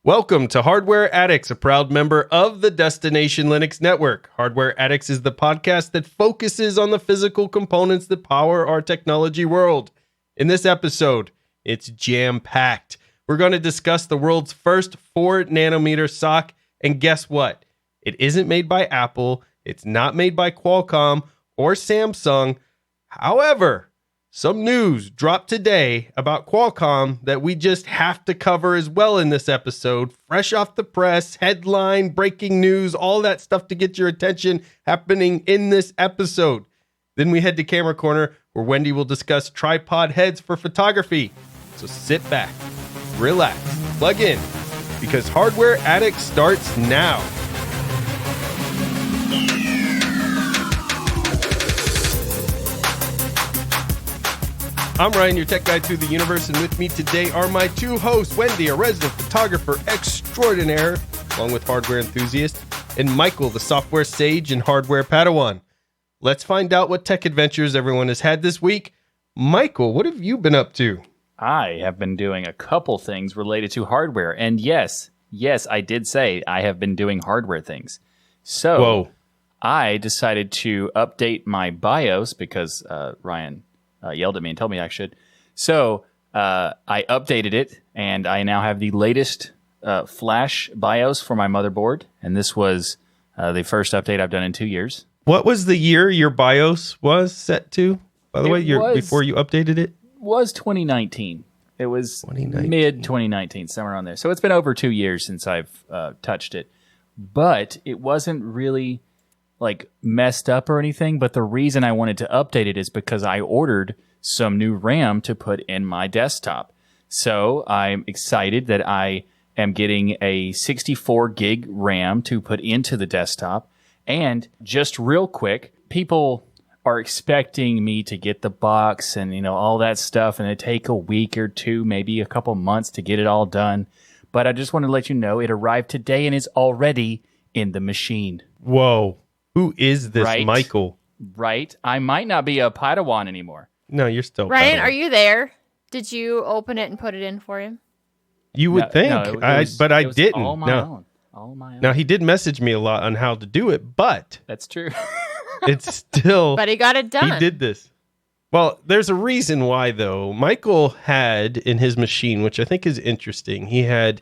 Welcome to Hardware Addicts, a proud member of the Destination Linux Network. Hardware Addicts is the podcast that focuses on the physical components that power our technology world. In this episode, it's jam-packed. We're going to discuss the world's first 4nm SoC, and guess what? It isn't made by Apple, it's not made by Qualcomm or Samsung. However, some news dropped today about Qualcomm that we just have to cover as well in this episode. Fresh off the press, headline, breaking news, all that stuff to get your attention happening in this episode. Then we head to Camera Corner, where Wendy will discuss tripod heads for photography. So sit back, relax, plug in, because Hardware Addicts starts now. I'm Ryan, your tech guide through the universe, and with me today are my two hosts, Wendy, a resident photographer extraordinaire, along with hardware enthusiast, and Michael, the software sage and hardware Padawan. Let's find out what tech adventures everyone has had this week. Michael, what have you been up to? I have been doing a couple things related to hardware, and yes, I did say I have been doing hardware things. So, I decided to update my BIOS because Ryan yelled at me and told me I should. So I updated it, and I now have the latest flash BIOS for my motherboard. And this was the first update I've done in 2 years. What was the year your BIOS was set to? By the way, before you updated it? Was 2019. It was mid-2019, somewhere on there. So it's been over 2 years since I've touched it. But it wasn't really like messed up or anything, but the reason I wanted to update it is because I ordered some new RAM to put in my desktop. So I'm excited that I am getting a 64 gig RAM to put into the desktop. And just real quick, people are expecting me to get the box and, all that stuff, and it take a week or two, maybe a couple months to get it all done. But I just want to let you know it arrived today and is already in the machine. Whoa. Who is this Michael? Right. I might not be a Padawan anymore. No, you're still Ryan, Padawan. are you there? Did you open it and put it in for him? You would think, but I didn't. All my own. Now, he did message me a lot on how to do it, but that's true. It's still... But he got it done. He did this. Well, there's a reason why, though. Michael had in his machine, which I think is interesting, he had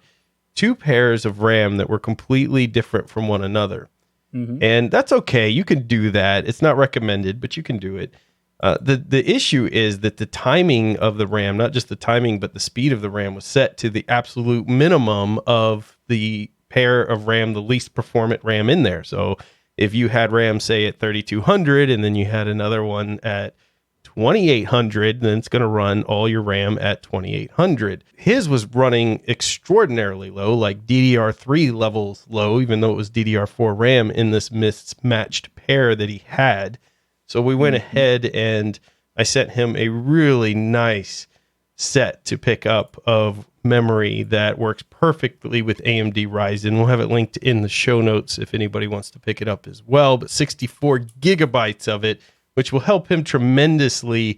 two pairs of RAM that were completely different from one another. Mm-hmm. And that's okay. You can do that. It's not recommended, but you can do it. The issue is that the timing of the RAM, not just the timing, but the speed of the RAM was set to the absolute minimum of the pair of RAM, the least performant RAM in there. So if you had RAM, say, at 3200, and then you had another one at 2800, then it's going to run all your RAM at 2800. His was running extraordinarily low, like DDR3 levels low, even though it was DDR4 RAM in this mismatched pair that he had. So we went ahead and I sent him a really nice set to pick up of memory that works perfectly with AMD Ryzen. We'll have it linked in the show notes if anybody wants to pick it up as well, but 64 gigabytes of it, which will help him tremendously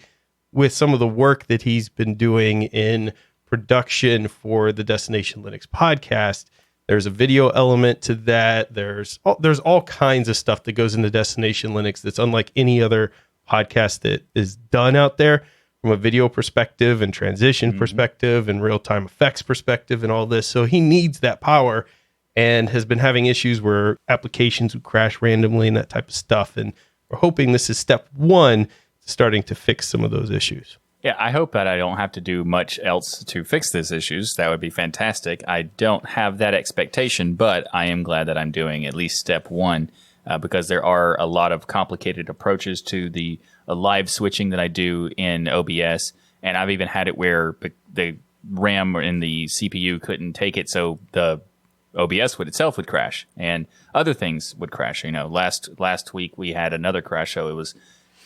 with some of the work that he's been doing in production for the Destination Linux podcast. There's a video element to that. There's all kinds of stuff that goes into Destination Linux that's unlike any other podcast that is done out there from a video perspective and transition perspective and real-time effects perspective and all this. So he needs that power and has been having issues where applications would crash randomly and that type of stuff. And we're hoping this is step one, starting to fix some of those issues. Yeah, I hope that I don't have to do much else to fix these issues. That would be fantastic. I don't have that expectation, but I am glad that I'm doing at least step one because there are a lot of complicated approaches to the live switching that I do in OBS. And I've even had it where the RAM in the CPU couldn't take it, so the OBS itself would crash and other things would crash. Last week we had another crash, so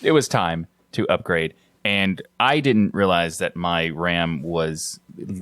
it was time to upgrade. And I didn't realize that my RAM was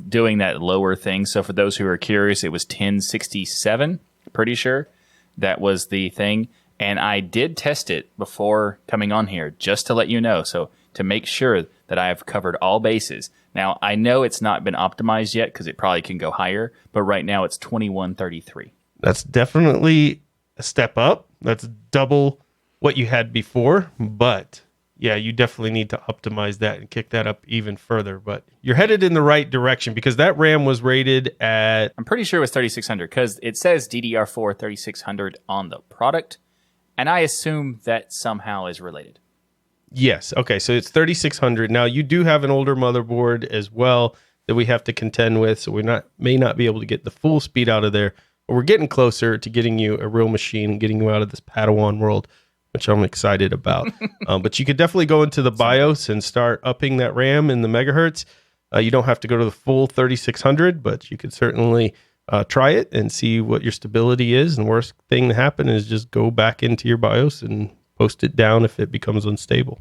doing that lower thing. So for those who are curious, it was 1067, pretty sure that was the thing. And I did test it before coming on here, just to let you know. So to make sure that I have covered all bases, Now, I know it's not been optimized yet because it probably can go higher, but right now it's 2133. That's definitely a step up. That's double what you had before. But yeah, you definitely need to optimize that and kick that up even further. But you're headed in the right direction because that RAM was rated at... I'm pretty sure it was 3600 because it says DDR4 3600 on the product, and I assume that somehow is related. Yes. Okay. So it's 3600. Now you do have an older motherboard as well that we have to contend with. So may not be able to get the full speed out of there, but we're getting closer to getting you a real machine and getting you out of this Padawan world, which I'm excited about. But you could definitely go into the BIOS and start upping that RAM and the megahertz. You don't have to go to the full 3600, but you could certainly try it and see what your stability is. And the worst thing to happen is just go back into your BIOS and post it down if it becomes unstable.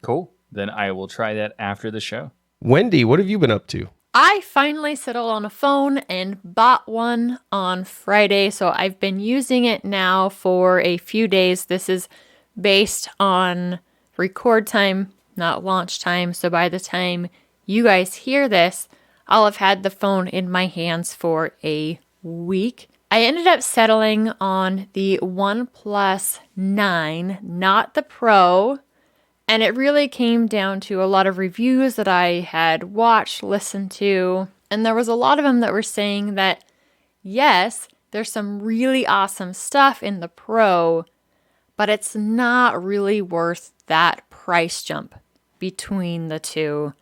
Cool. Then I will try that after the show. Wendy, what have you been up to? I finally settled on a phone and bought one on Friday, so I've been using it now for a few days. This is based on record time, not launch time, so by the time you guys hear this, I'll have had the phone in my hands for a week. I ended up settling on the OnePlus 9, not the Pro, and it really came down to a lot of reviews that I had watched, listened to, and there was a lot of them that were saying that, yes, there's some really awesome stuff in the Pro, but it's not really worth that price jump between the two.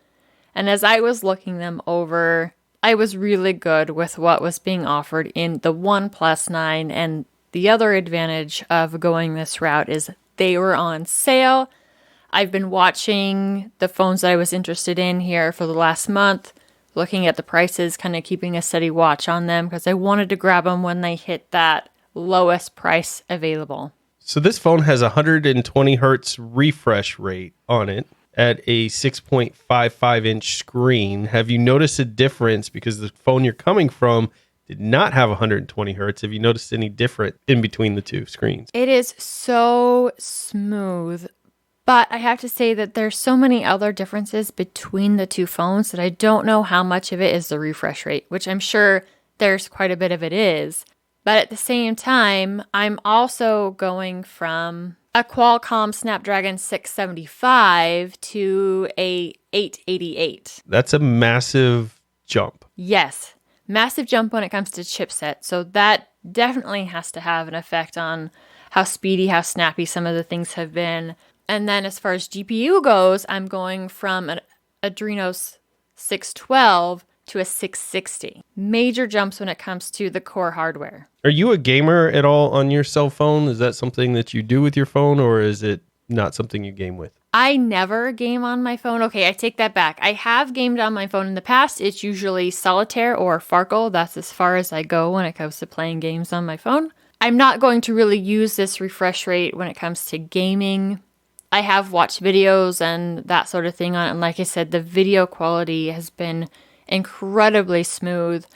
And as I was looking them over, I was really good with what was being offered in the OnePlus 9, and the other advantage of going this route is they were on sale. I've been watching the phones that I was interested in here for the last month, looking at the prices, kind of keeping a steady watch on them because I wanted to grab them when they hit that lowest price available. So this phone has 120 hertz refresh rate on it at a 6.55 inch screen. Have you noticed a difference because the phone you're coming from did not have 120 hertz? Have you noticed any different in between the two screens? It is so smooth, but I have to say that there's so many other differences between the two phones that I don't know how much of it is the refresh rate, which I'm sure there's quite a bit of it is. But at the same time, I'm also going from a Qualcomm Snapdragon 675 to a 888. That's a massive jump. Yes, massive jump when it comes to chipset. So that definitely has to have an effect on how speedy, how snappy some of the things have been. And then as far as GPU goes, I'm going from an Adreno 612 to a 660. Major jumps when it comes to the core hardware. Are you a gamer at all on your cell phone? Is that something that you do with your phone, or is it not something you game with? I never game on my phone. Okay, I take that back. I have gamed on my phone in the past. It's usually Solitaire or Farkle. That's as far as I go when it comes to playing games on my phone. I'm not going to really use this refresh rate when it comes to gaming. I have watched videos and that sort of thing on it. And like I said, the video quality has been incredibly smooth.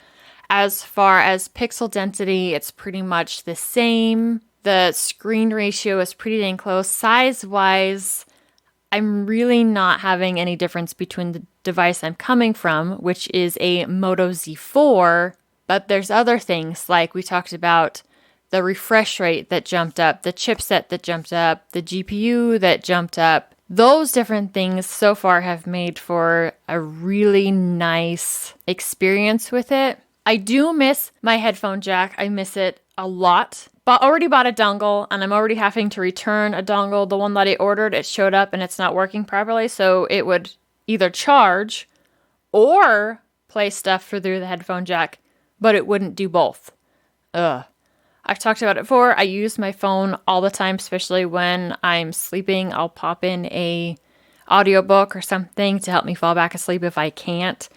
As far as pixel density, it's pretty much the same. The screen ratio is pretty dang close. Size-wise, I'm really not having any difference between the device I'm coming from, which is a Moto Z4, but there's other things like we talked about the refresh rate that jumped up, the chipset that jumped up, the GPU that jumped up. Those different things so far have made for a really nice experience with it. I do miss my headphone jack. I miss it a lot. But already bought a dongle and I'm already having to return a dongle. The one that I ordered, it showed up and it's not working properly. So it would either charge or play stuff through the headphone jack, but it wouldn't do both. Ugh. I've talked about it before. I use my phone all the time, especially when I'm sleeping. I'll pop in a audiobook or something to help me fall back asleep if I can't.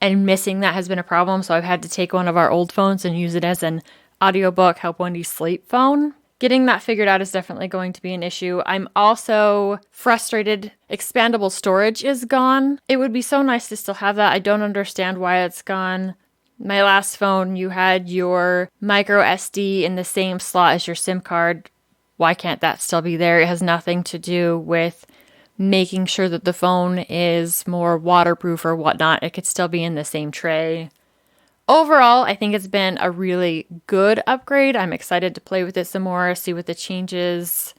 And missing that has been a problem, so I've had to take one of our old phones and use it as an audiobook help Wendy sleep phone. Getting that figured out is definitely going to be an issue. I'm also frustrated. Expandable storage is gone. It would be so nice to still have that. I don't understand why it's gone. My last phone, you had your micro SD in the same slot as your SIM card. Why can't that still be there? It has nothing to do with making sure that the phone is more waterproof or whatnot. It could still be in the same tray. Overall, I think it's been a really good upgrade. I'm excited to play with it some more, see what the changes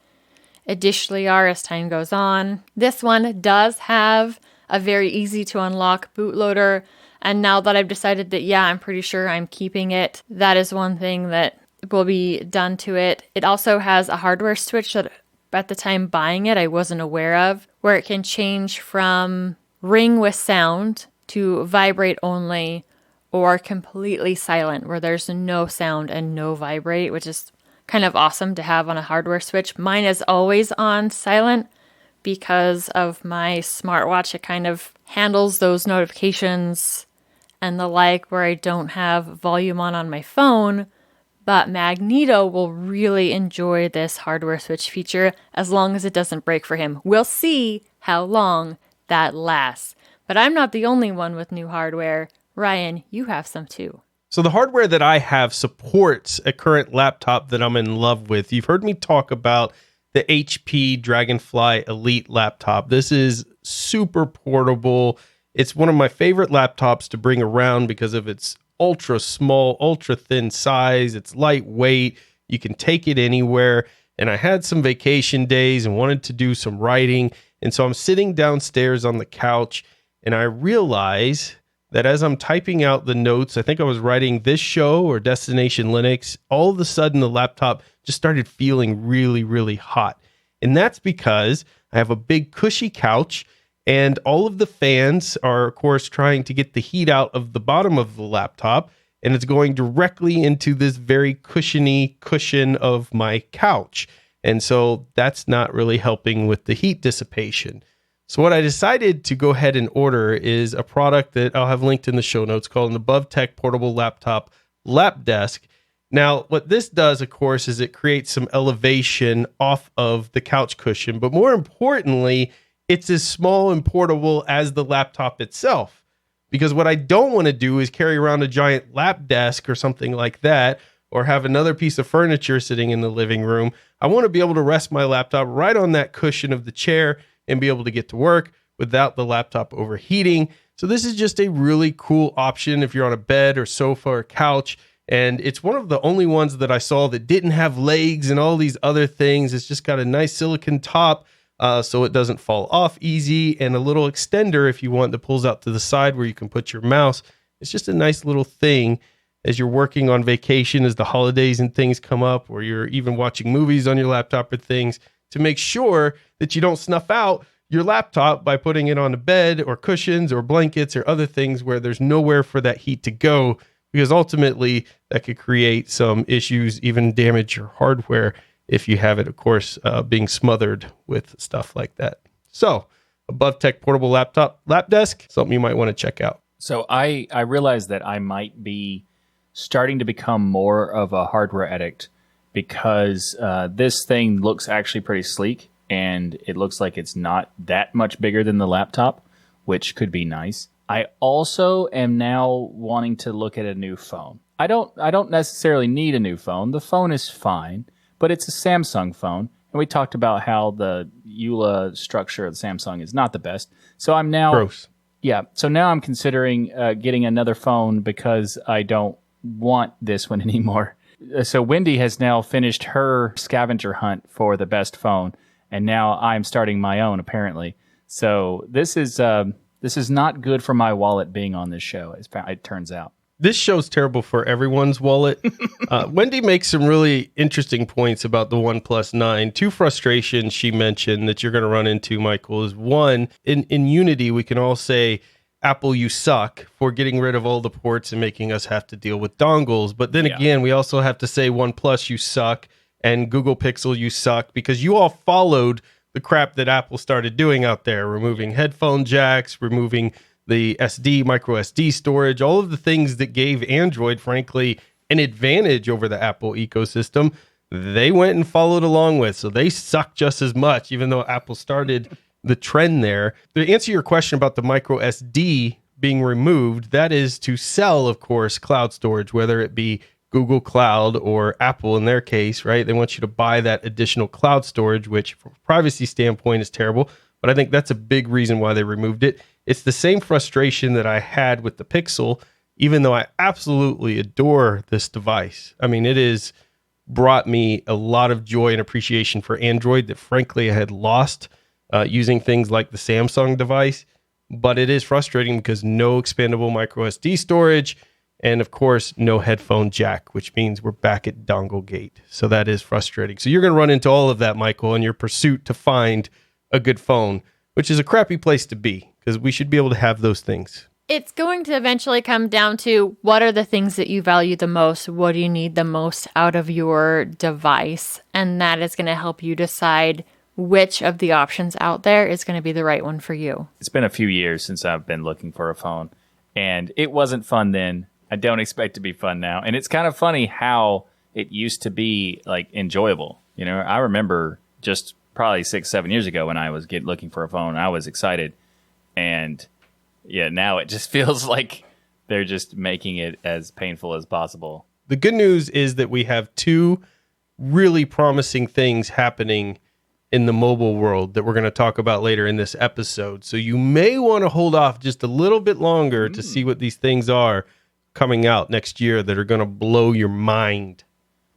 additionally are as time goes on. This one does have a very easy to unlock bootloader. And now that I've decided that, yeah, I'm pretty sure I'm keeping it, that is one thing that will be done to it. It also has a hardware switch that at the time buying it, I wasn't aware of, where it can change from ring with sound to vibrate only or completely silent, where there's no sound and no vibrate, which is kind of awesome to have on a hardware switch. Mine is always on silent because of my smartwatch. It kind of handles those notifications and the like where I don't have volume on my phone. But Magneto will really enjoy this hardware switch feature as long as it doesn't break for him. We'll see how long that lasts. But I'm not the only one with new hardware. Ryan, you have some too. So the hardware that I have supports a current laptop that I'm in love with. You've heard me talk about the HP Dragonfly Elite laptop. This is super portable. It's one of my favorite laptops to bring around because of its ultra small, ultra thin size. It's lightweight. You can take it anywhere. And I had some vacation days and wanted to do some writing. And so I'm sitting downstairs on the couch and I realize that as I'm typing out the notes, I think I was writing this show or Destination Linux, all of a sudden the laptop just started feeling really, really hot. And that's because I have a big cushy couch and all of the fans are, of course, trying to get the heat out of the bottom of the laptop, and it's going directly into this very cushiony cushion of my couch. And so that's not really helping with the heat dissipation. So what I decided to go ahead and order is a product that I'll have linked in the show notes called an AboveTech Portable Laptop Lap Desk. Now, what this does, of course, is it creates some elevation off of the couch cushion, but more importantly, it's as small and portable as the laptop itself. Because what I don't want to do is carry around a giant lap desk or something like that, or have another piece of furniture sitting in the living room. I want to be able to rest my laptop right on that cushion of the chair and be able to get to work without the laptop overheating. So this is just a really cool option if you're on a bed or sofa or couch. And it's one of the only ones that I saw that didn't have legs and all these other things. It's just got a nice silicone top so it doesn't fall off easy, and a little extender if you want that pulls out to the side where you can put your mouse. It's just a nice little thing as you're working on vacation, as the holidays and things come up, or you're even watching movies on your laptop or things, to make sure that you don't snuff out your laptop by putting it on a bed or cushions or blankets or other things where there's nowhere for that heat to go, because ultimately that could create some issues, even damage your hardware if you have it, of course, being smothered with stuff like that. So, AboveTech Portable Laptop Lap Desk, something you might want to check out. So I realized that I might be starting to become more of a hardware addict because this thing looks actually pretty sleek, and it looks like it's not that much bigger than the laptop, which could be nice. I also am now wanting to look at a new phone. I don't necessarily need a new phone. The phone is fine, but it's a Samsung phone. And we talked about how the EULA structure of the Samsung is not the best. So I'm now... Gross. Yeah. So now I'm considering getting another phone because I don't want this one anymore. So Wendy has now finished her scavenger hunt for the best phone, and now I'm starting my own, apparently. So this is not good for my wallet being on this show, it turns out. This show's terrible for everyone's wallet. Wendy makes some really interesting points about the OnePlus 9. Two frustrations she mentioned that you're going to run into, Michael, is one, in unity, we can all say, Apple, you suck for getting rid of all the ports and making us have to deal with dongles. But then again, we also have to say OnePlus, you suck, and Google Pixel, you suck, because you all followed the crap that Apple started doing out there, removing headphone jacks, removing the micro SD storage, all of the things that gave Android, frankly, an advantage over the Apple ecosystem, they went and followed along with. So they suck just as much, even though Apple started the trend there. To answer your question about the micro SD being removed, that is to sell, of course, cloud storage, whether it be Google Cloud or Apple in their case, right? They want you to buy that additional cloud storage, which from a privacy standpoint is terrible. but I think that's a big reason why they removed it. It's the same frustration that I had with the Pixel, even though I absolutely adore this device. I mean, it has brought me a lot of joy and appreciation for Android that frankly I had lost using things like the Samsung device. But it is frustrating because no expandable micro SD storage, and of course, no headphone jack, which means we're back at dongle gate. So that is frustrating. So you're going to run into all of that, Michael, in your pursuit to find a good phone, which is a crappy place to be because we should be able to have those things. It's going to eventually come down to what are the things that you value the most? What do you need the most out of your device? And that is going to help you decide which of the options out there is going to be the right one for you. It's been a few years since I've been looking for a phone, and it wasn't fun then. I don't expect it to be fun now. And it's kind of funny how it used to be like enjoyable. You know, I remember just probably 6-7 years ago when I was looking for a phone, I was excited. And yeah, now it just feels like they're just making it as painful as possible. The good news is that we have two really promising things happening in the mobile world that we're going to talk about later in this episode. So you may want to hold off just a little bit longer to see what these things are coming out next year that are going to blow your mind.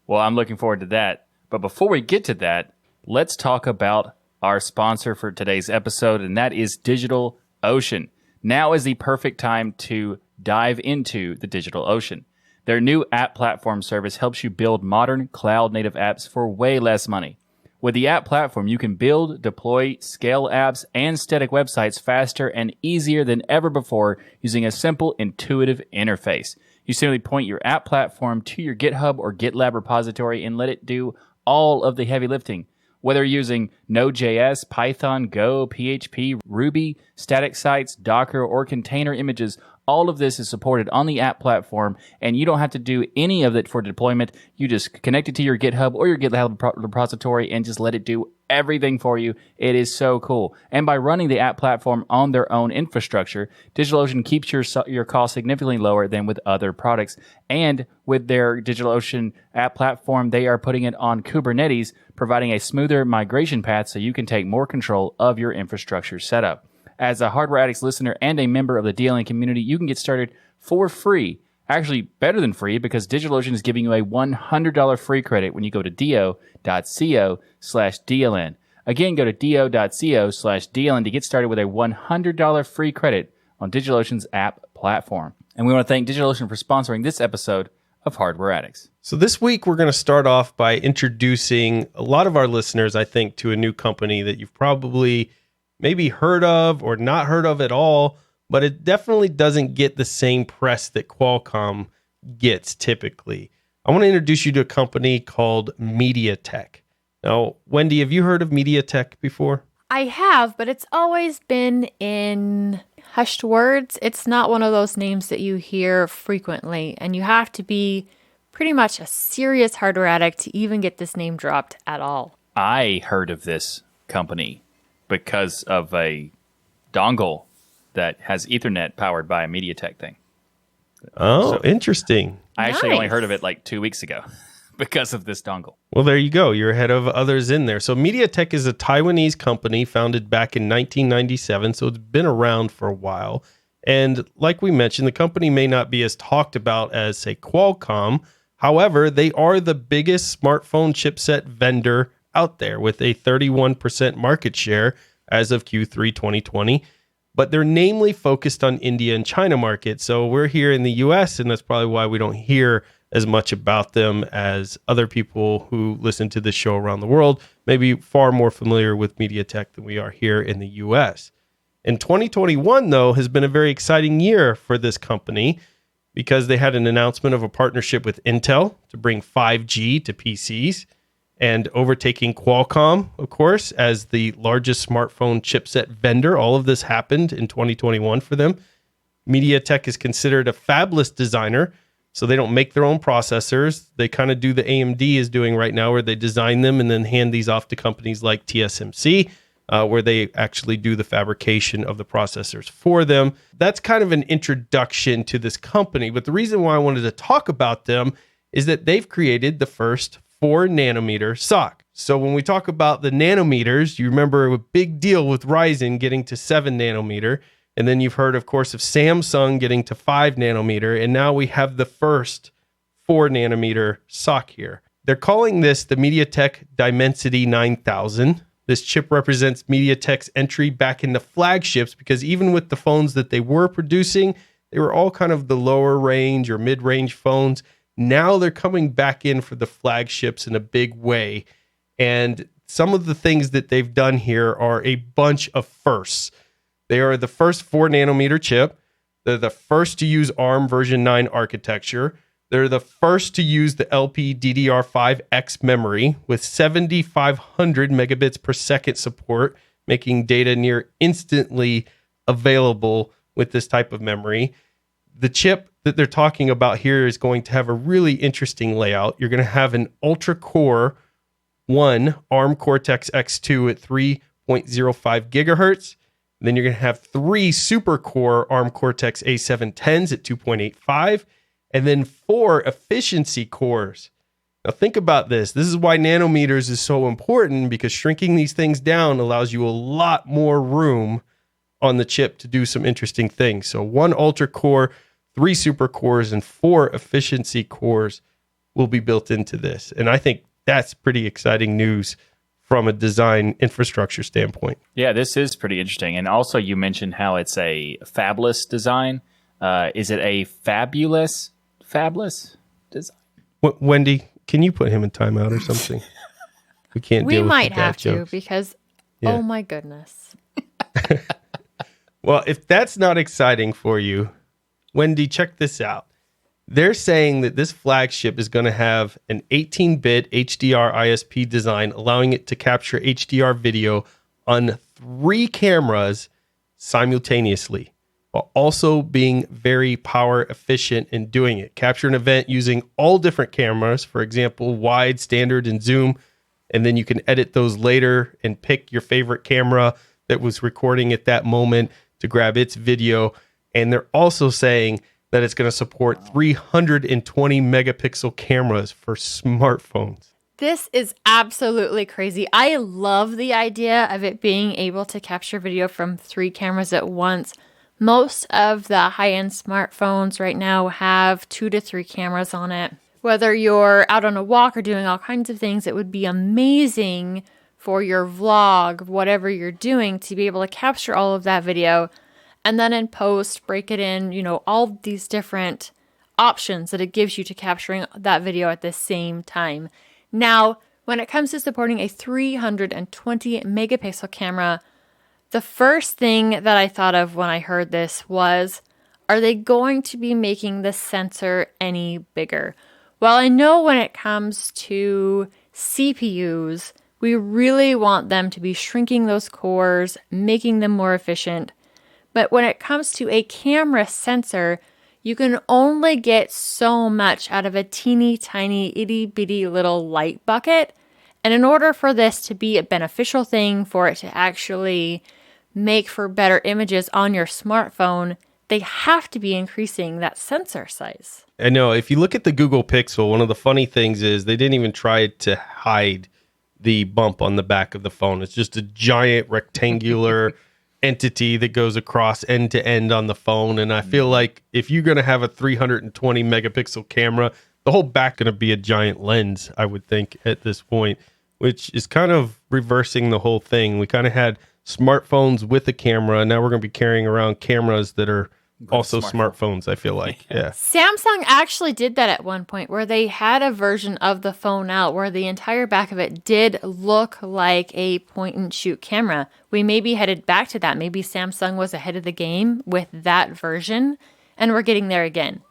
Well, I'm looking forward to that. But before we get to that, let's talk about our sponsor for today's episode, and that is DigitalOcean. Now is the perfect time to dive into the DigitalOcean. Their new app platform service helps you build modern cloud-native apps for way less money. With the app platform, you can build, deploy, scale apps, and static websites faster and easier than ever before using a simple, intuitive interface. You simply point your app platform to your GitHub or GitLab repository and let it do all of the heavy lifting. Whether using Node.js, Python, Go, PHP, Ruby, static sites, Docker, or container images, all of this is supported on the app platform, and you don't have to do any of it for deployment. You just connect it to your GitHub or your GitLab repository and just let it do everything for you. It is so cool. And by running the app platform on their own infrastructure, DigitalOcean keeps your costs significantly lower than with other products. And with their DigitalOcean app platform, they are putting it on Kubernetes, providing a smoother migration path so you can take more control of your infrastructure setup. As a Hardware Addicts listener and a member of the DLN community, you can get started for free. Actually, better than free, because DigitalOcean is giving you a $100 free credit when you go to do.co/DLN. Again, go to do.co/DLN to get started with a $100 free credit on DigitalOcean's app platform. And we want to thank DigitalOcean for sponsoring this episode of Hardware Addicts. So this week, we're going to start off by introducing a lot of our listeners, I think, to a new company that you've probably maybe heard of or not heard of at all, but it definitely doesn't get the same press that Qualcomm gets typically. I want to introduce you to a company called Mediatek. Now, Wendy, have you heard of Mediatek before? I have, but it's always been in hushed words. It's not one of those names that you hear frequently, and you have to be pretty much a serious hardware addict to even get this name dropped at all. I heard of this company because of a dongle that has Ethernet powered by a Mediatek thing. Oh, So- interesting. I actually only Nice. heard of it like 2 weeks ago because of this dongle. Well, there you go. You're ahead of others in there. So Mediatek is a Taiwanese company founded back in 1997, so it's been around for a while. And like we mentioned, the company may not be as talked about as, say, Qualcomm. However, they are the biggest smartphone chipset vendor out there with a 31% market share as of Q3 2020. But they're namely focused on India and China markets. So we're here in the US, and that's probably why we don't hear as much about them as other people who listen to this show around the world, maybe far more familiar with Mediatek than we are here in the US. And 2021, though, has been a very exciting year for this company because they had an announcement of a partnership with Intel to bring 5G to PCs, and overtaking Qualcomm, of course, as the largest smartphone chipset vendor. All of this happened in 2021 for them. Mediatek is considered a fabless designer, so they don't make their own processors. They kind of do the AMD is doing right now, where they design them and then hand these off to companies like TSMC, where they actually do the fabrication of the processors for them. That's kind of an introduction to this company. But the reason why I wanted to talk about them is that they've created the first 4 nanometer SoC. So when we talk about the nanometers, you remember a big deal with Ryzen getting to 7 nanometer. And then you've heard, of course, of Samsung getting to 5 nanometer. And now we have the first 4 nanometer SoC here. They're calling this the Mediatek Dimensity 9000. This chip represents Mediatek's entry back into flagships because even with the phones that they were producing, they were all kind of the lower range or mid-range phones. Now they're coming back in for the flagships in a big way. And some of the things that they've done here are a bunch of firsts. They are the first 4 nanometer chip. They're the first to use ARM version 9 architecture. They're the first to use the LPDDR5X memory with 7,500 megabits per second support, making data near instantly available with this type of memory. The chip that they're talking about here is going to have a really interesting layout. You're going to have an ultra-core 1 ARM Cortex-X2 at 3.05 gigahertz. Then you're going to have 3 super-core ARM Cortex-A710s at 2.85, and then 4 efficiency cores. Now think about this. This is why nanometers is so important, because shrinking these things down allows you a lot more room on the chip to do some interesting things. So 1 ultra-core, 3 super cores, and 4 efficiency cores will be built into this. And I think that's pretty exciting news from a design infrastructure standpoint. Yeah, this is pretty interesting. And also you mentioned how it's a fabless design. Is it a fabless design? Wendy, can you put him in timeout or something? We can't deal with might the bad have jokes. to because, Yeah. oh my goodness. Well, if that's not exciting for you, Wendy, check this out. They're saying that this flagship is going to have an 18-bit HDR ISP design, allowing it to capture HDR video on 3 cameras simultaneously, while also being very power efficient in doing it. Capture an event using all different cameras, for example, wide, standard, and zoom, and then you can edit those later and pick your favorite camera that was recording at that moment to grab its video. And they're also saying that it's going to support 320 megapixel cameras for smartphones. This is absolutely crazy. I love the idea of it being able to capture video from 3 cameras at once. Most of the high-end smartphones right now have 2 to 3 cameras on it. Whether you're out on a walk or doing all kinds of things, it would be amazing for your vlog, whatever you're doing, to be able to capture all of that video and then in post, break it in, all these different options that it gives you to capturing that video at the same time. Now, when it comes to supporting a 320 megapixel camera, the first thing that I thought of when I heard this was, are they going to be making the sensor any bigger? Well, I know when it comes to CPUs, we really want them to be shrinking those cores, making them more efficient. But when it comes to a camera sensor, you can only get so much out of a teeny tiny itty bitty little light bucket. And in order for this to be a beneficial thing, for it to actually make for better images on your smartphone, they have to be increasing that sensor size. I know. If you look at the Google Pixel, one of the funny things is they didn't even try to hide the bump on the back of the phone. It's just a giant rectangular entity that goes across end to end on the phone. And I feel like if you're going to have a 320 megapixel camera, the whole back going to be a giant lens, I would think, at this point, which is kind of reversing the whole thing. We kind of had smartphones with a camera, and now we're going to be carrying around cameras that are also smartphones, I feel like. Yeah. Samsung actually did that at one point, where they had a version of the phone out where the entire back of it did look like a point and shoot camera. We may be headed back to that. Maybe Samsung was ahead of the game with that version, and we're getting there again.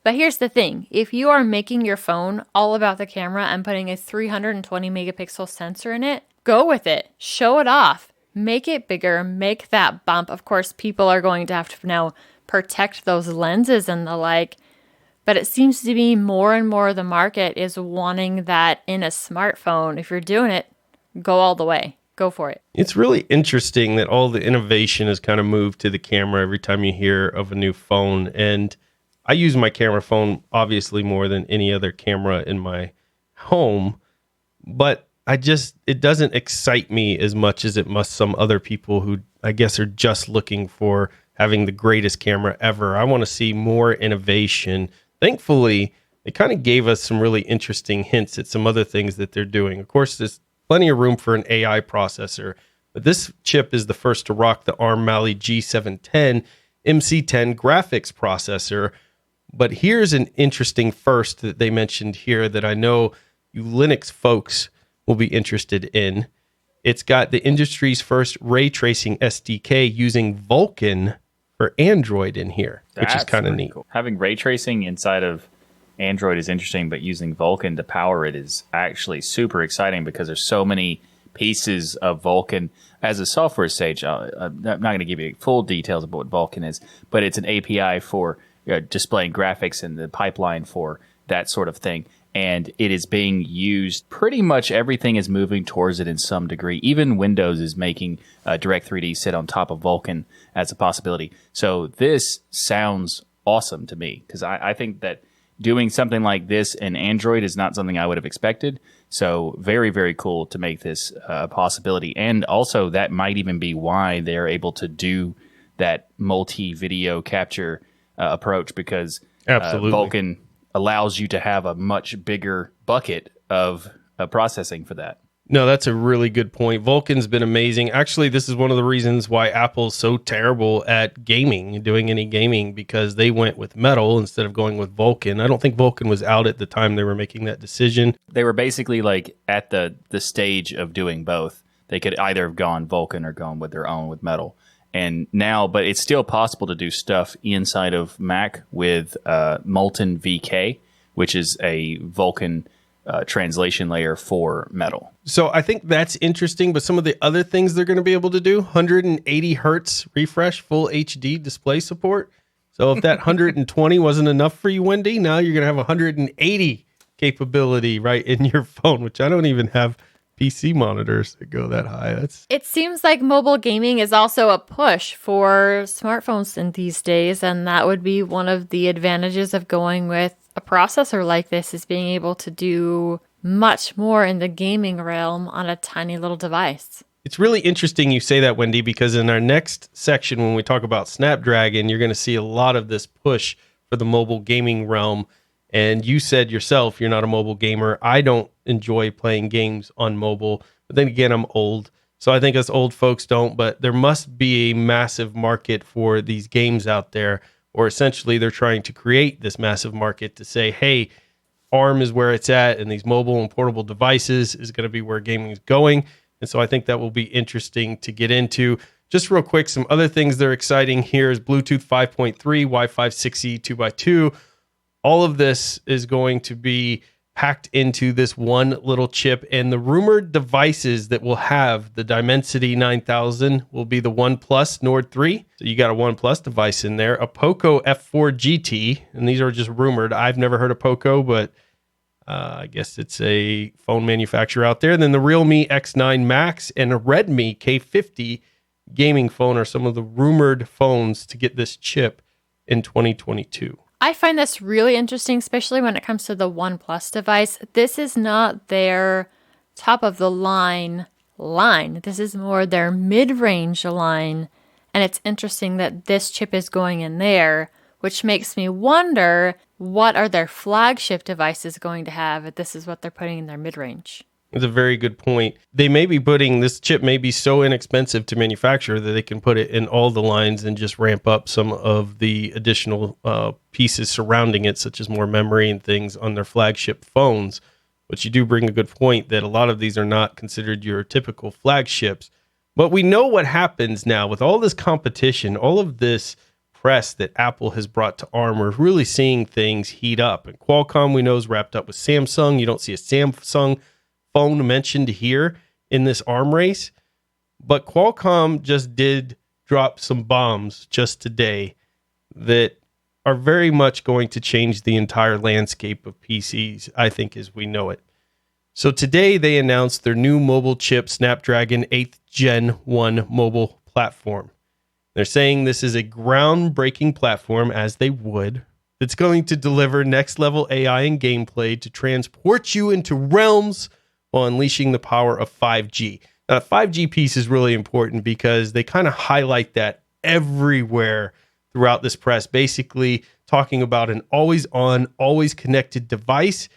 But here's the thing. If you are making your phone all about the camera and putting a 320 megapixel sensor in it, go with it. Show it off. Make it bigger. Make that bump. Of course, people are going to have to now protect those lenses and the like. But it seems to be more and more the market is wanting that in a smartphone. If you're doing it, go all the way. Go for it. It's really interesting that all the innovation has kind of moved to the camera every time you hear of a new phone. And I use my camera phone obviously more than any other camera in my home. But it doesn't excite me as much as it must some other people who I guess are just looking for having the greatest camera ever. I want to see more innovation. Thankfully, they kind of gave us some really interesting hints at some other things that they're doing. Of course, there's plenty of room for an AI processor, but this chip is the first to rock the ARM Mali G710 MC10 graphics processor. But here's an interesting first that they mentioned here that I know you Linux folks will be interested in. It's got the industry's first ray tracing SDK using Vulkan for Android in here, which is kind of neat. Cool. Having ray tracing inside of Android is interesting, but using Vulkan to power it is actually super exciting because there's so many pieces of Vulkan. As a software stage, I'm not going to give you full details about what Vulkan is, but it's an API for displaying graphics and the pipeline for that sort of thing. And it is being used. Pretty much everything is moving towards it in some degree. Even Windows is making Direct3D sit on top of Vulkan as a possibility. So this sounds awesome to me because I think that doing something like this in Android is not something I would have expected. So very, very cool to make this a possibility. And also that might even be why they're able to do that multi-video capture approach because Vulkan allows you to have a much bigger bucket of processing for that. No, that's a really good point. Vulkan's been amazing. Actually, this is one of the reasons why Apple's so terrible at gaming, doing any gaming, because they went with Metal instead of going with Vulkan. I don't think Vulkan was out at the time they were making that decision. They were basically like at the stage of doing both. They could either have gone Vulkan or gone with their own with Metal. And now, but it's still possible to do stuff inside of Mac with Molten VK, which is a Vulkan translation layer for Metal. So I think that's interesting, but some of the other things they're going to be able to do, 180 hertz refresh, full HD display support. So if that 120 wasn't enough for you, Wendy, now you're going to have 180 capability right in your phone, which I don't even have PC monitors that go that high. It seems like mobile gaming is also a push for smartphones in these days, and that would be one of the advantages of going with a processor like this, is being able to do much more in the gaming realm on a tiny little device. It's really interesting you say that, Wendy, because in our next section, when we talk about Snapdragon, you're going to see a lot of this push for the mobile gaming realm. And you said yourself, you're not a mobile gamer. I don't enjoy playing games on mobile. But then again, I'm old. So I think us old folks don't. But there must be a massive market for these games out there. Or essentially, they're trying to create this massive market to say, hey, ARM is where it's at. And these mobile and portable devices is going to be where gaming is going. And so I think that will be interesting to get into. Just real quick, some other things that are exciting here is Bluetooth 5.3, Wi-Fi 6E 2x2. All of this is going to be packed into this one little chip, and the rumored devices that will have the Dimensity 9000 will be the OnePlus Nord 3. So you got a OnePlus device in there, a Poco F4 GT, and these are just rumored. I've never heard of Poco, but I guess it's a phone manufacturer out there. And then the Realme X9 Max and a Redmi K50 gaming phone are some of the rumored phones to get this chip in 2022. I find this really interesting, especially when it comes to the OnePlus device. This is not their top of the line. This is more their mid-range line. And it's interesting that this chip is going in there, which makes me wonder, what are their flagship devices going to have if this is what they're putting in their mid-range? It's a very good point. They may be putting this chip may be so inexpensive to manufacture that they can put it in all the lines and just ramp up some of the additional pieces surrounding it, such as more memory and things on their flagship phones. But you do bring a good point that a lot of these are not considered your typical flagships. But we know what happens now with all this competition, all of this press that Apple has brought to ARM. We're really seeing things heat up. And Qualcomm, we know, is wrapped up with Samsung. You don't see a Samsung phone mentioned here in this ARM race, but Qualcomm just did drop some bombs just today that are very much going to change the entire landscape of PCs, I think, as we know it. So today they announced their new mobile chip Snapdragon 8th Gen 1 mobile platform. They're saying this is a groundbreaking platform, as they would, that's going to deliver next level AI and gameplay to transport you into realms while unleashing the power of 5G. Now, the 5G piece is really important because they kind of highlight that everywhere throughout this press, basically talking about an always on, always connected device.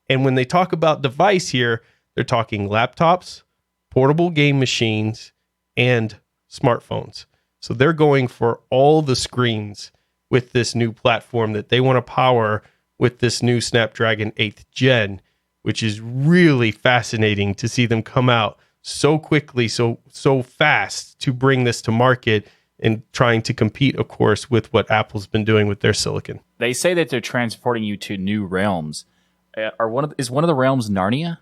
And when they talk about device here, they're talking laptops, portable game machines, and smartphones. So they're going for all the screens with this new platform that they want to power with this new Snapdragon 8th Gen, which is really fascinating to see them come out so quickly, so fast to bring this to market and trying to compete, of course, with what Apple's been doing with their silicon. They say that they're transporting you to new realms. Is one of the realms Narnia?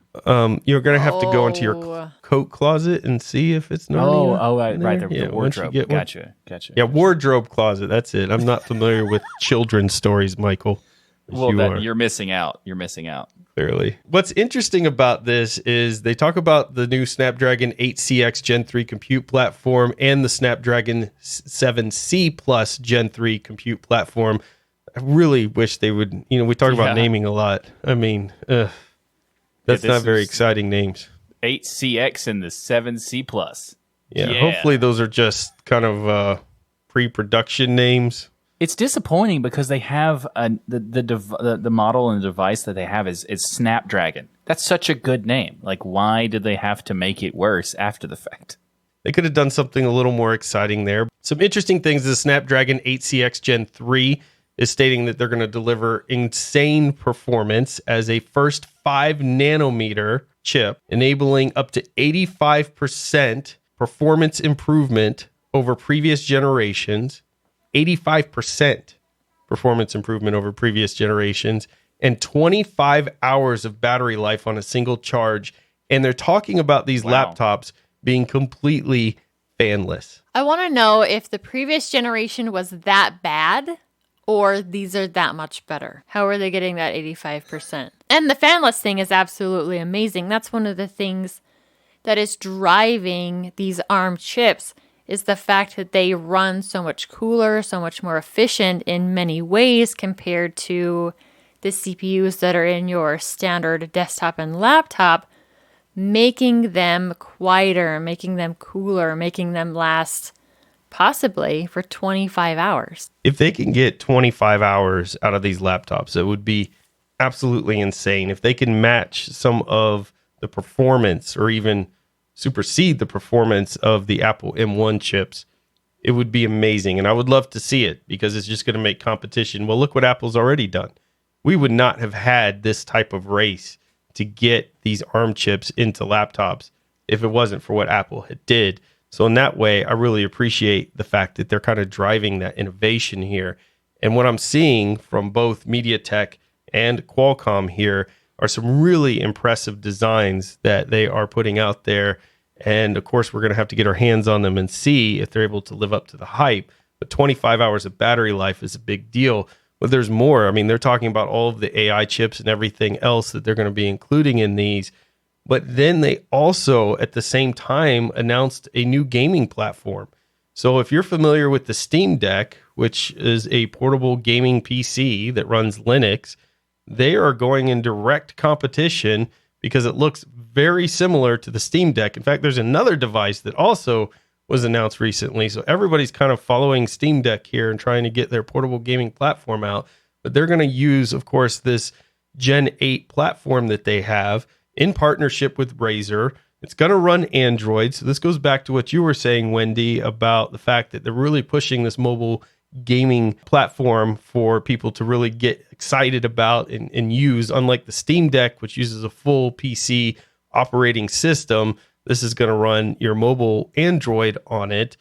You're going to have to go into your coat closet and see if it's Narnia. Right. The wardrobe. Gotcha. Yeah, wardrobe closet. That's it. I'm not familiar with children's stories, Michael. Well, you're missing out. Clearly. What's interesting about this is they talk about the new Snapdragon 8CX Gen 3 compute platform and the Snapdragon 7C Plus Gen 3 compute platform. I really wish they would, we talk about naming a lot. I mean, that's not very exciting names. 8CX and the 7C Plus. Yeah, hopefully those are just kind of pre-production names. It's disappointing because they have the model and the device that they have is Snapdragon. That's such a good name. Like, why did they have to make it worse after the fact? They could have done something a little more exciting there. Some interesting things. The Snapdragon 8CX Gen 3 is stating that they're going to deliver insane performance as a first 5 nanometer chip, enabling up to 85% performance improvement over previous generations. 85% performance improvement over previous generations, and 25 hours of battery life on a single charge. And they're talking about these laptops being completely fanless. I want to know if the previous generation was that bad or these are that much better. How are they getting that 85%? And the fanless thing is absolutely amazing. That's one of the things that is driving these ARM chips, is the fact that they run so much cooler, so much more efficient in many ways compared to the CPUs that are in your standard desktop and laptop, making them quieter, making them cooler, making them last possibly for 25 hours. If they can get 25 hours out of these laptops, it would be absolutely insane. If they can match some of the performance or even supersede the performance of the Apple M1 chips, it would be amazing. And I would love to see it because it's just going to make competition. Well, look what Apple's already done. We would not have had this type of race to get these ARM chips into laptops if it wasn't for what Apple had did. So in that way, I really appreciate the fact that they're kind of driving that innovation here. And what I'm seeing from both Mediatek and Qualcomm here are some really impressive designs that they are putting out there. And of course, we're going to have to get our hands on them and see if they're able to live up to the hype. But 25 hours of battery life is a big deal. But there's more. I mean, they're talking about all of the AI chips and everything else that they're going to be including in these. But then they also, at the same time, announced a new gaming platform. So if you're familiar with the Steam Deck, which is a portable gaming PC that runs Linux, they are going in direct competition because it looks very similar to the Steam Deck. In fact, there's another device that also was announced recently. So everybody's kind of following Steam Deck here and trying to get their portable gaming platform out. But they're going to use, of course, this Gen 8 platform that they have in partnership with Razer. It's going to run Android. So this goes back to what you were saying, Wendy, about the fact that they're really pushing this mobile gaming platform for people to really get excited about and use. Unlike the Steam Deck, which uses a full PC operating system, this is going to run your mobile Android on it.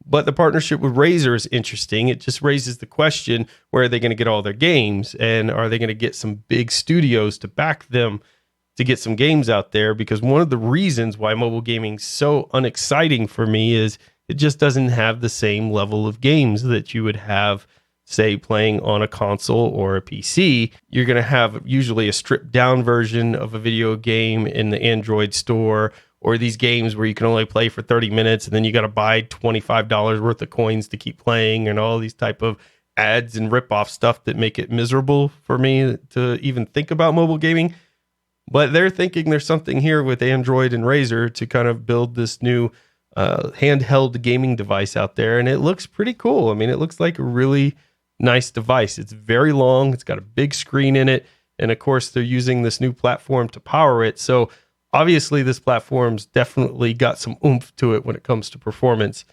But the partnership with Razer is interesting. It just raises the question, where are they going to get all their games? And are they going to get some big studios to back them to get some games out there? Because one of the reasons why mobile gaming is so unexciting for me is it just doesn't have the same level of games that you would have, say, playing on a console or a PC. You're going to have usually a stripped down version of a video game in the Android store, or these games where you can only play for 30 minutes and then you got to buy $25 worth of coins to keep playing, and all these type of ads and rip-off stuff that make it miserable for me to even think about mobile gaming. But they're thinking there's something here with Android and Razer to kind of build this new handheld gaming device out there. And it looks pretty cool. I mean, it looks like a really nice device. It's very long. It's got a big screen in it. And of course, they're using this new platform to power it. So obviously, this platform's definitely got some oomph to it when it comes to performance,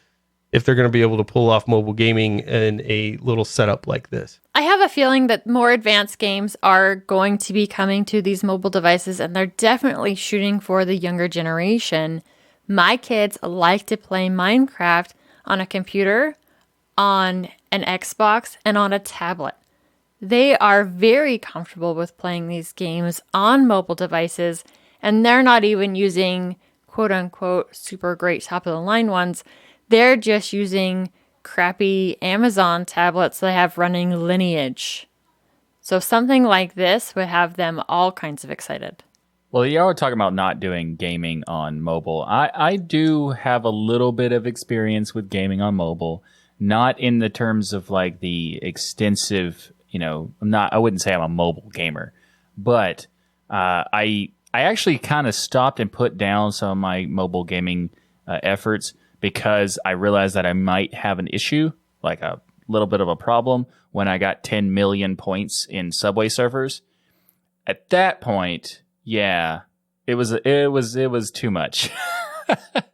if they're going to be able to pull off mobile gaming in a little setup like this. I have a feeling that more advanced games are going to be coming to these mobile devices, and they're definitely shooting for the younger generation. My kids like to play Minecraft on a computer, on an Xbox, and on a tablet. They are very comfortable with playing these games on mobile devices, and they're not even using quote-unquote super great top-of-the-line ones. They're just using crappy Amazon tablets they have running Lineage. So something like this would have them all kinds of excited. Well, y'all are talking about not doing gaming on mobile. I do have a little bit of experience with gaming on mobile, not in the terms of like the extensive, I wouldn't say I'm a mobile gamer, but I actually kind of stopped and put down some of my mobile gaming efforts because I realized that I might have an issue, like a little bit of a problem, when I got 10 million points in Subway Surfers. At that point, yeah, it was too much.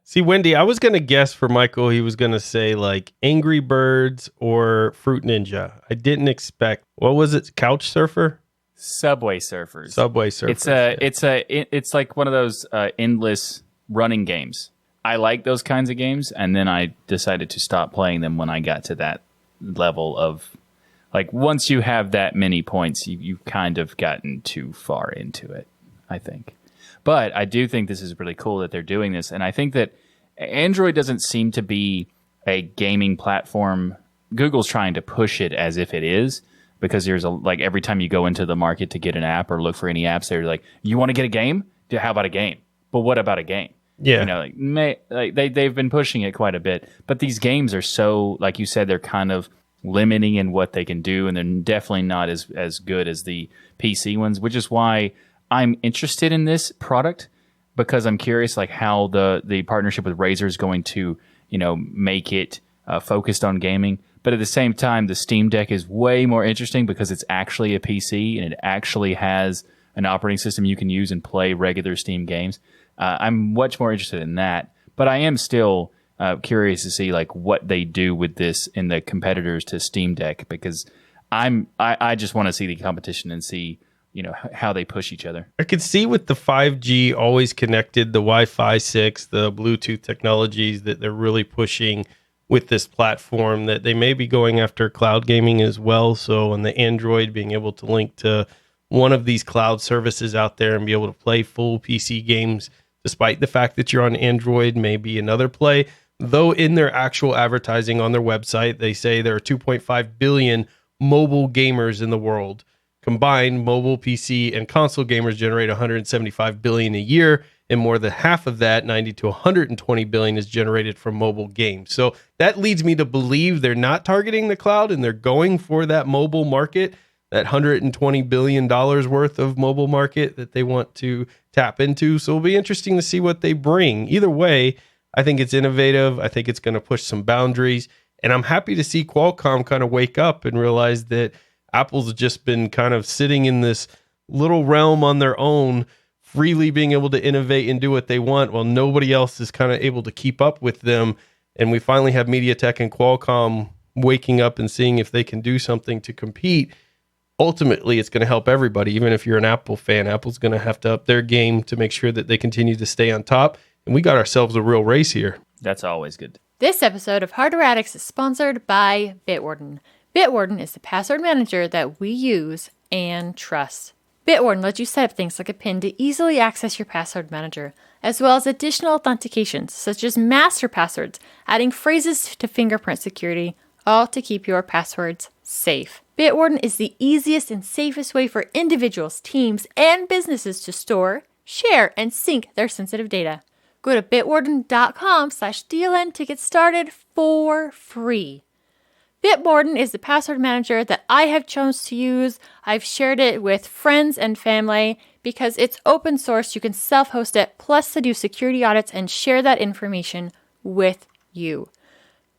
See, Wendy, I was going to guess for Michael, he was going to say like Angry Birds or Fruit Ninja. I didn't expect, what was it? Couch Surfer? Subway Surfers. Subway Surfers. It's like one of those endless running games. I like those kinds of games, and then I decided to stop playing them when I got to that level of, like, once you have that many points, you've kind of gotten too far into it, I think. But I do think this is really cool that they're doing this, and I think that Android doesn't seem to be a gaming platform. Google's trying to push it as if it is, because there's like every time you go into the market to get an app or look for any apps, they're like, you want to get a game? How about a game? But what about a game? Yeah. They've been pushing it quite a bit, but these games are so, like you said, they're kind of limiting in what they can do, and they're definitely not as good as the PC ones, which is why I'm interested in this product, because I'm curious like how the partnership with Razer is going to, make it focused on gaming. But at the same time, the Steam Deck is way more interesting because it's actually a PC and it actually has an operating system you can use and play regular Steam games. I'm much more interested in that, but I am still curious to see like what they do with this in the competitors to Steam Deck, because I just want to see the competition and see how they push each other. I could see with the 5G always connected, the Wi-Fi 6, the Bluetooth technologies that they're really pushing with this platform, that they may be going after cloud gaming as well. So on the Android, being able to link to one of these cloud services out there and be able to play full PC games, despite the fact that you're on Android, may be another play. Though in their actual advertising on their website, they say there are 2.5 billion mobile gamers in the world. Combined, mobile, PC, and console gamers generate 175 billion a year, and more than half of that, 90 to 120 billion, is generated from mobile games. So that leads me to believe they're not targeting the cloud and they're going for that mobile market, that $120 billion worth of mobile market that they want to tap into. So it'll be interesting to see what they bring. Either way, I think it's innovative. I think it's going to push some boundaries. And I'm happy to see Qualcomm kind of wake up and realize that Apple's just been kind of sitting in this little realm on their own, freely being able to innovate and do what they want, while nobody else is kind of able to keep up with them. And we finally have Mediatek and Qualcomm waking up and seeing if they can do something to compete. Ultimately, it's going to help everybody. Even if you're an Apple fan, Apple's going to have to up their game to make sure that they continue to stay on top. And we got ourselves a real race here. That's always good. This episode of Hardware Addicts is sponsored by Bitwarden. Bitwarden is the password manager that we use and trust. Bitwarden lets you set up things like a PIN to easily access your password manager, as well as additional authentications such as master passwords, adding phrases to fingerprint security, all to keep your passwords safe. Bitwarden is the easiest and safest way for individuals, teams, and businesses to store, share, and sync their sensitive data. Go to bitwarden.com/DLN to get started for free. Bitwarden is the password manager that I have chosen to use. I've shared it with friends and family because it's open source. You can self-host it, plus to do security audits and share that information with you.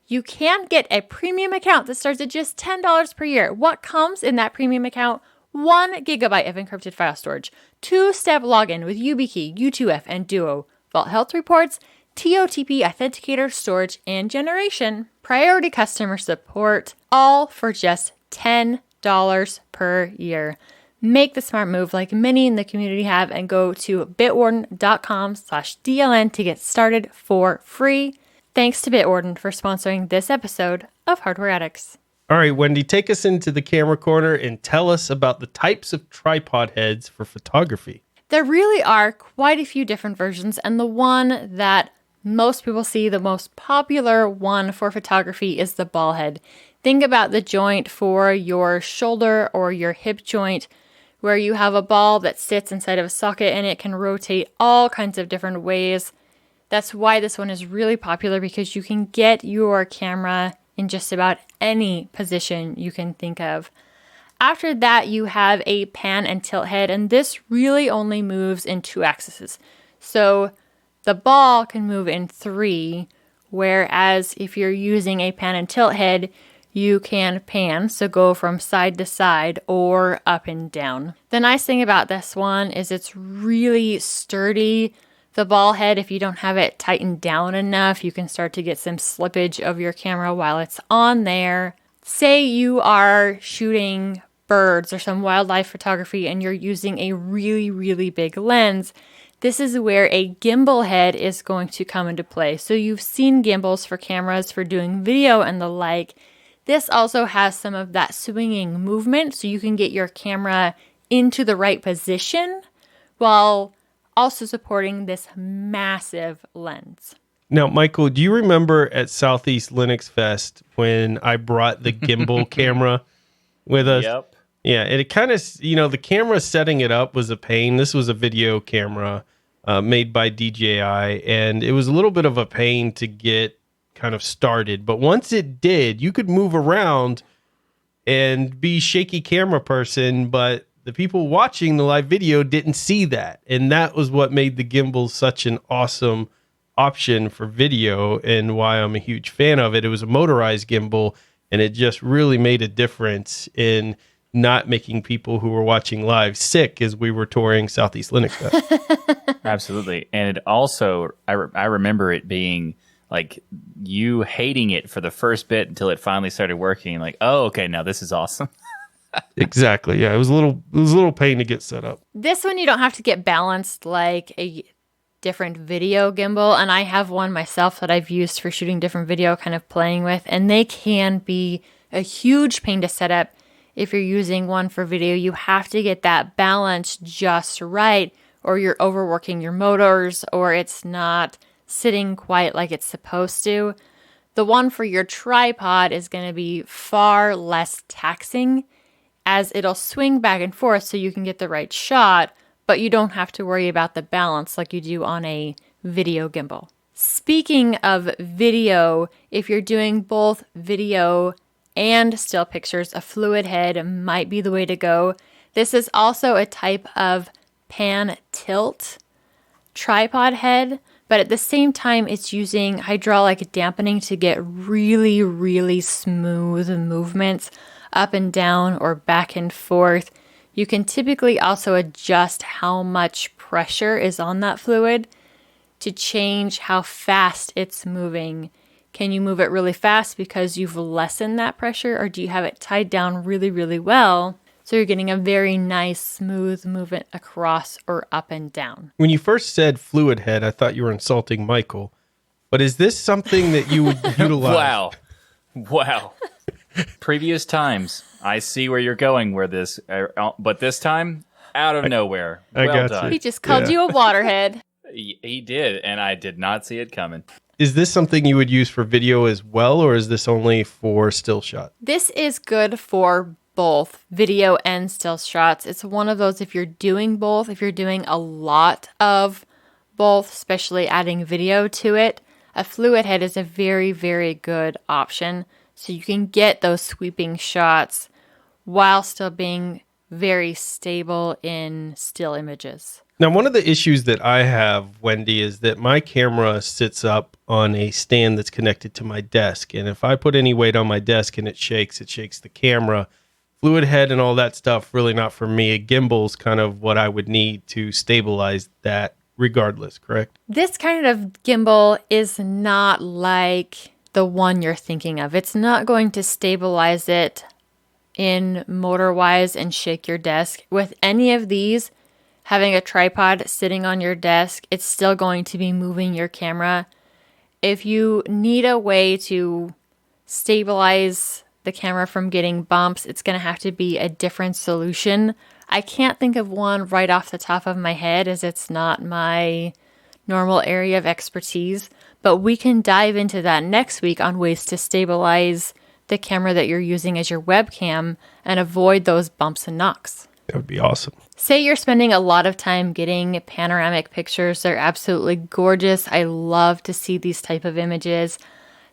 You can get a premium account that starts at just $10 per year. What comes in that premium account? 1 gigabyte of encrypted file storage, 2-step login with YubiKey, U2F, and Duo, Vault Health Reports, TOTP Authenticator, storage, and generation, priority customer support, all for just $10 per year. Make the smart move like many in the community have and go to bitwarden.com/DLN to get started for free. Thanks to Bitwarden for sponsoring this episode of Hardware Addicts. All right, Wendy, take us into the camera corner and tell us about the types of tripod heads for photography. There really are quite a few different versions, and the one that most people see, the most popular one for photography, is the ball head. Think about the joint for your shoulder or your hip joint, where you have a ball that sits inside of a socket and it can rotate all kinds of different ways. That's why this one is really popular, because you can get your camera in just about any position you can think of. After that, you have a pan and tilt head, and this really only moves in 2 axes. So the ball can move in 3, whereas if you're using a pan and tilt head, you can pan, so go from side to side or up and down. The nice thing about this one is it's really sturdy. The ball head, if you don't have it tightened down enough, you can start to get some slippage of your camera while it's on there. Say you are shooting birds or some wildlife photography and you're using a really, really big lens. This is where a gimbal head is going to come into play. So you've seen gimbals for cameras for doing video and the like. This also has some of that swinging movement, so you can get your camera into the right position while also supporting this massive lens. Now, Michael, do you remember at Southeast Linux Fest when I brought the gimbal camera with us? Yep. Yeah, and it kind of, the camera setting it up was a pain. This was a video camera made by DJI, and it was a little bit of a pain to get kind of started. But once it did, you could move around and be shaky camera person, but the people watching the live video didn't see that. And that was what made the gimbal such an awesome option for video and why I'm a huge fan of it. It was a motorized gimbal, and it just really made a difference in not making people who were watching live sick as we were touring Southeast Linux Fest. Absolutely. And it also, I remember it being like you hating it for the first bit until it finally started working. Like, oh, okay, now this is awesome. Exactly. Yeah, it was a little pain to get set up. This one you don't have to get balanced like a different video gimbal, and I have one myself that I've used for shooting different video, kind of playing with, and they can be a huge pain to set up. If you're using one for video, you have to get that balance just right, or you're overworking your motors, or it's not sitting quite like it's supposed to. The one for your tripod is going to be far less taxing, as it'll swing back and forth so you can get the right shot, but you don't have to worry about the balance like you do on a video gimbal. Speaking of video, if you're doing both video and still pictures, a fluid head might be the way to go. This is also a type of pan tilt tripod head, but at the same time, it's using hydraulic dampening to get really, really smooth movements up and down or back and forth. You can typically also adjust how much pressure is on that fluid to change how fast it's moving. Can you move it really fast because you've lessened that pressure, or do you have it tied down really, really well so you're getting a very nice smooth movement across or up and down? When you first said fluid head, I thought you were insulting Michael. But is this something that you would utilize? Wow. Previous times, I see where you're going with this, but this time, out of nowhere. I Well got done. you. He just called you a waterhead. He did, and I did not see it coming. Is this something you would use for video as well, or is this only for still shot? This is good for both video and still shots. It's one of those, if you're doing both, if you're doing a lot of both, especially adding video to it, a fluid head is a very, very good option. so you can get those sweeping shots while still being very stable in still images. Now, one of the issues that I have, Wendy, is that my camera sits up on a stand that's connected to my desk. And if I put any weight on my desk and it shakes the camera. Fluid head and all that stuff, really not for me. A gimbal's kind of what I would need to stabilize that regardless, correct? This kind of gimbal is not like the one you're thinking of. It's not going to stabilize it in motor-wise and shake your desk. With any of these, having a tripod sitting on your desk, it's still going to be moving your camera. If you need a way to stabilize the camera from getting bumps, it's going to have to be a different solution. I can't think of one right off the top of my head as it's not my normal area of expertise, but we can dive into that next week on ways to stabilize the camera that you're using as your webcam and avoid those bumps and knocks. That would be awesome. Say you're spending a lot of time getting panoramic pictures. They're absolutely gorgeous. I love to see these type of images.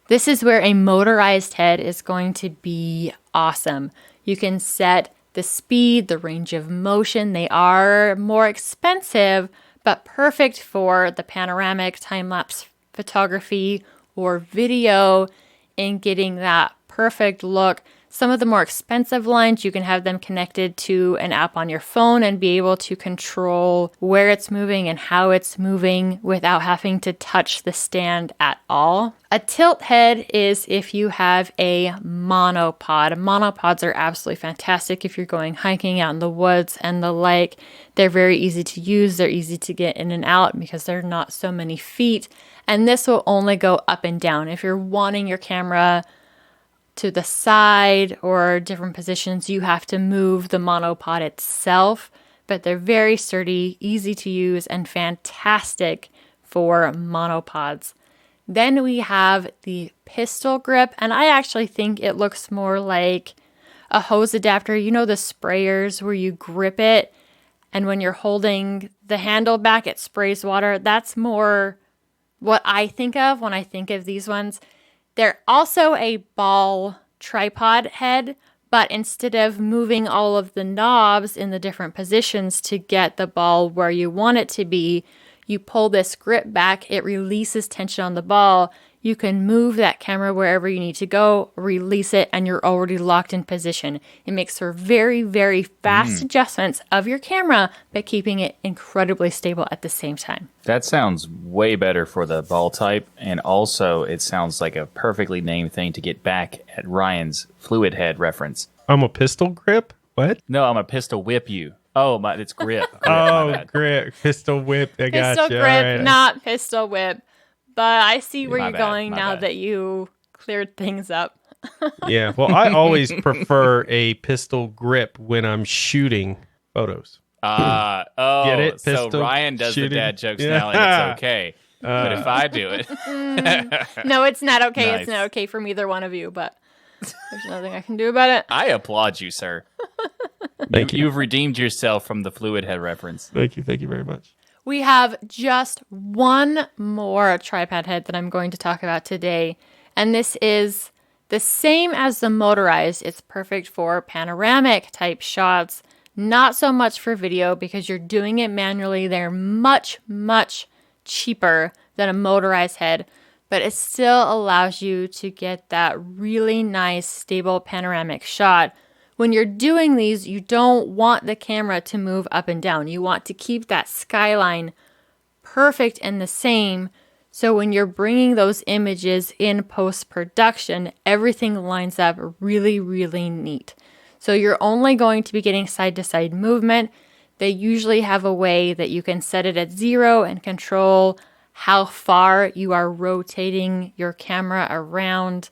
This is where a motorized head is going to be awesome. You can set the speed, the range of motion. They are more expensive, but perfect for the panoramic, time-lapse photography, or video in getting that perfect look. Some of the more expensive lines, you can have them connected to an app on your phone and be able to control where it's moving and how it's moving without having to touch the stand at all. A tilt head is if you have a monopod. Monopods are absolutely fantastic if you're going hiking out in the woods and the like. They're very easy to use. They're easy to get in and out because they're not so many feet. And this will only go up and down. If you're wanting your camera to the side or different positions, you have to move the monopod itself, but they're very sturdy, easy to use, and fantastic for monopods. Then we have the pistol grip, and I actually think it looks more like a hose adapter. You know the sprayers where you grip it, and when you're holding the handle back, it sprays water. That's more what I think of when I think of these ones. They're also a ball tripod head, but instead of moving all of the knobs in the different positions to get the ball where you want it to be, you pull this grip back, it releases tension on the ball. You can move that camera wherever you need to go, release it, and you're already locked in position. It makes for very, very fast adjustments of your camera, but keeping it incredibly stable at the same time. That sounds way better for the ball type, and also it sounds like a perfectly named thing to get back at Ryan's fluid head reference. I'm a pistol grip? What? No, I'm a pistol whip you. Oh, it's grip. Grip. Pistol whip. I got Pistol you. grip, Right. not pistol whip. But I see where My you're bad, going my now bad. that you cleared things up. Yeah. Well, I always prefer a pistol grip when I'm shooting photos. Get it? So Pistol Ryan does shooting. the dad jokes Yeah. now, and it's okay. But if I do it, No, it's not okay. Nice. It's not okay from either one of you, but there's nothing I can do about it. I applaud you, sir. Thank you. You've redeemed yourself from the fluid head reference. Thank you. Thank you very much. We have just one more tripod head that I'm going to talk about today, and this is the same as the motorized. It's perfect for panoramic type shots, not so much for video because you're doing it manually. They're much, much cheaper than a motorized head, but it still allows you to get that really nice, stable panoramic shot. When you're doing these, you don't want the camera to move up and down. You want to keep that skyline perfect and the same. So when you're bringing those images in post-production, everything lines up really, really neat. So you're only going to be getting side-to-side movement. They usually have a way that you can set it at 0 and control how far you are rotating your camera around.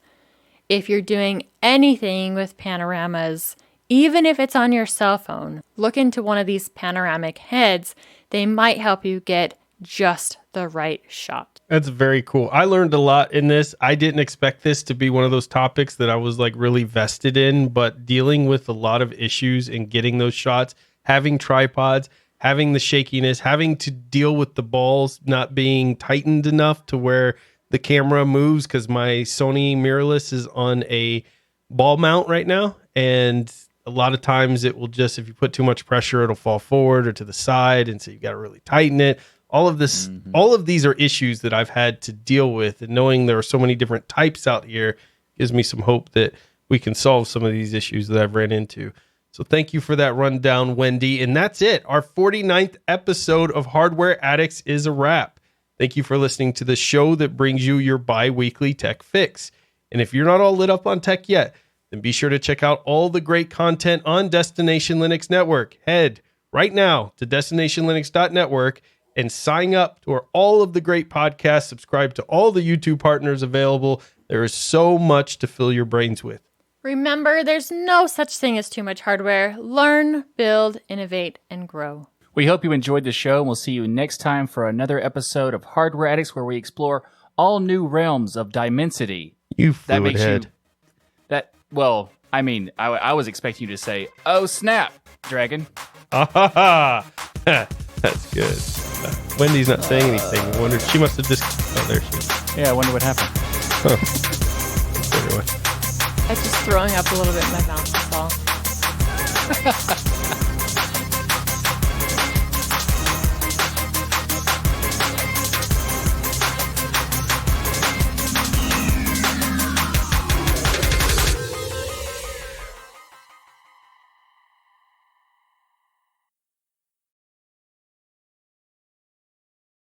If you're doing anything with panoramas, even if it's on your cell phone, look into one of these panoramic heads. They might help you get just the right shot. That's very cool. I learned a lot in this. I didn't expect this to be one of those topics that I was like really vested in, but dealing with a lot of issues and getting those shots, having tripods, having the shakiness, having to deal with the balls not being tightened enough to where the camera moves because my Sony mirrorless is on a ball mount right now. And a lot of times it will just, if you put too much pressure, it'll fall forward or to the side. And so you got to really tighten it. All of this, all of these are issues that I've had to deal with. And knowing there are so many different types out here gives me some hope that we can solve some of these issues that I've ran into. So thank you for that rundown, Wendy. And that's it. Our 49th episode of Hardware Addicts is a wrap. Thank you for listening to the show that brings you your bi-weekly tech fix. And if you're not all lit up on tech yet, then be sure to check out all the great content on Destination Linux Network. Head right now to destinationlinux.network and sign up to all of the great podcasts. Subscribe to all the YouTube partners available. There is so much to fill your brains with. Remember, there's no such thing as too much hardware. Learn, build, innovate, and grow. We hope you enjoyed the show, and we'll see you next time for another episode of Hardware Addicts, where we explore all new realms of dimensity. You fluid head. I was expecting you to say, "Oh snap, dragon." That's good. Wendy's not saying anything. I wonder, she must have just... Oh, there she is. Yeah, I wonder what happened. Huh. Anyway. I was just throwing up a little bit in my mouth, that's all.